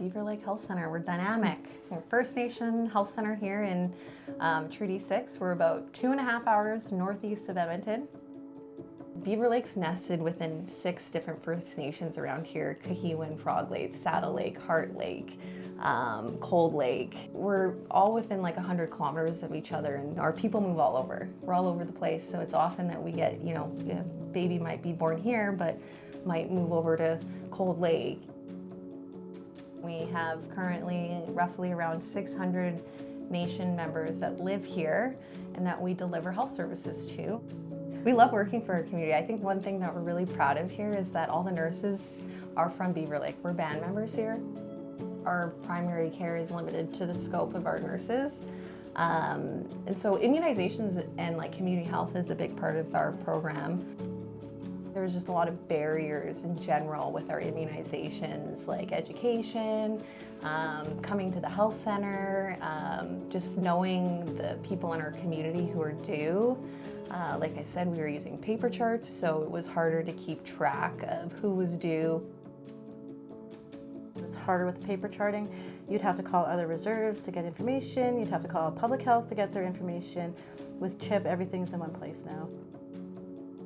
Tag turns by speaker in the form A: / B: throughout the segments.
A: Beaver Lake Health Center. We're dynamic. We're First Nation Health Center here in Treaty 6. We're about 2.5 hours northeast of Edmonton. Beaver Lake's nested within 6 different First Nations around here: Cahiwin, Frog Lake, Saddle Lake, Heart Lake, Cold Lake. We're all within like 100 kilometers of each other, and our people move all over. We're all over the place, so it's often that we get, a baby might be born here, but might move over to Cold Lake. We have currently roughly around 600 Nation members that live here and that we deliver health services to. We love working for our community. I think one thing that we're really proud of here is that all the nurses are from Beaver Lake. We're band members here. Our primary care is limited to the scope of our nurses. And so immunizations and community health is a big part of our program. There's just a lot of barriers in general with our immunizations, like education, coming to the health center, just knowing the people in our community who are due. Like I said, we were using paper charts, so it was harder to keep track of who was due.
B: It's harder with paper charting. You'd have to call other reserves to get information. You'd have to call public health to get their information. With CHIP, everything's in one place now.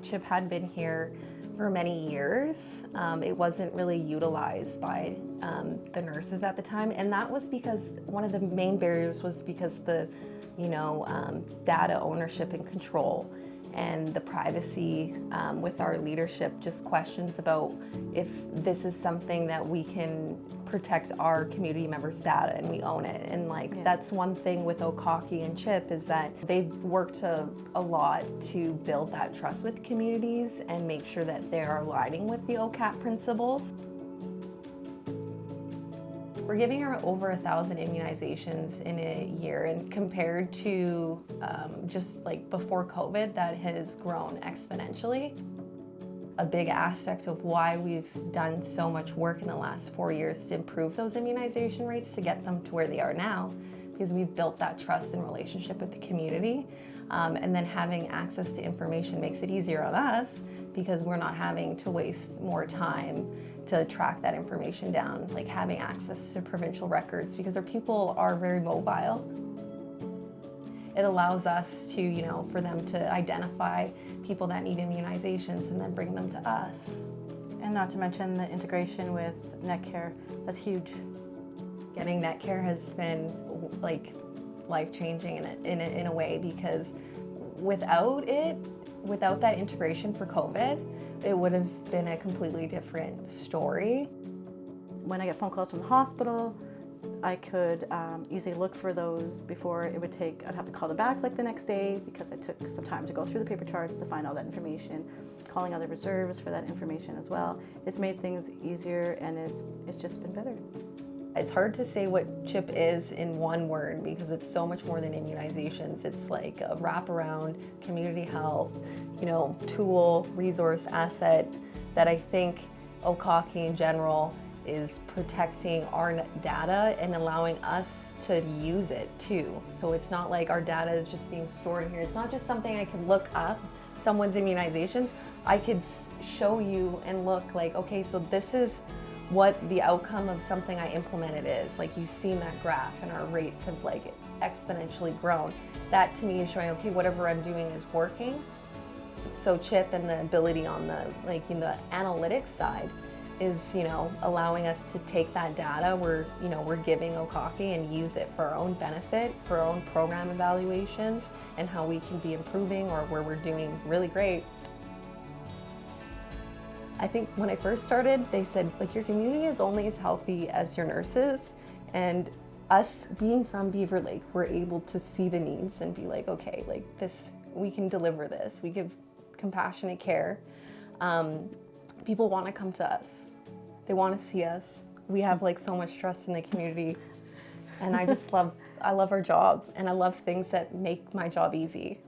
A: CHIP had been here for many years. It wasn't really utilized by the nurses at the time, and that was because one of the main barriers was because the data ownership and control and the privacy with our leadership, just questions about if this is something that we can protect our community members' data and we own it. And that's one thing with Okaki and CHIP is that they've worked a lot to build that trust with communities and make sure that they are aligning with the OCAP principles. We're giving over 1,000 immunizations in a year, and compared to just before COVID, that has grown exponentially. A big aspect of why we've done so much work in the last 4 years to improve those immunization rates to get them to where they are now, because we've built that trust and relationship with the community. And then having access to information makes it easier on us because we're not having to waste more time to track that information down, like having access to provincial records, because our people are very mobile. It allows us to, for them to identify people that need immunizations and then bring them to us.
B: And not to mention the integration with NetCare, that's huge.
A: Getting NetCare has been life-changing in a way, because without that integration for COVID, it would have been a completely different story.
B: When I get phone calls from the hospital, I could easily look for those before it would take, I'd have to call them back the next day because I took some time to go through the paper charts to find all that information, calling other reserves for that information as well. It's made things easier, and it's just been better.
A: It's hard to say what CHIP is in one word because it's so much more than immunizations. It's like a wraparound community health, tool, resource, asset that I think Okaki in general is protecting our data and allowing us to use it too. So it's not like our data is just being stored in here. It's not just something I can look up someone's immunization. I could show you and look okay, so this is what the outcome of something I implemented is. You've seen that graph, and our rates have exponentially grown. That to me is showing, okay, whatever I'm doing is working. So CHIP and the ability on the the analytics side is allowing us to take that data we're giving Okaki and use it for our own benefit, for our own program evaluations, and how we can be improving or where we're doing really great. I think when I first started, they said, your community is only as healthy as your nurses. And us being from Beaver Lake, we're able to see the needs and be okay, this, we can deliver this. We give compassionate care. People want to come to us. They want to see us. We have so much trust in the community. And I love our job, and I love things that make my job easy.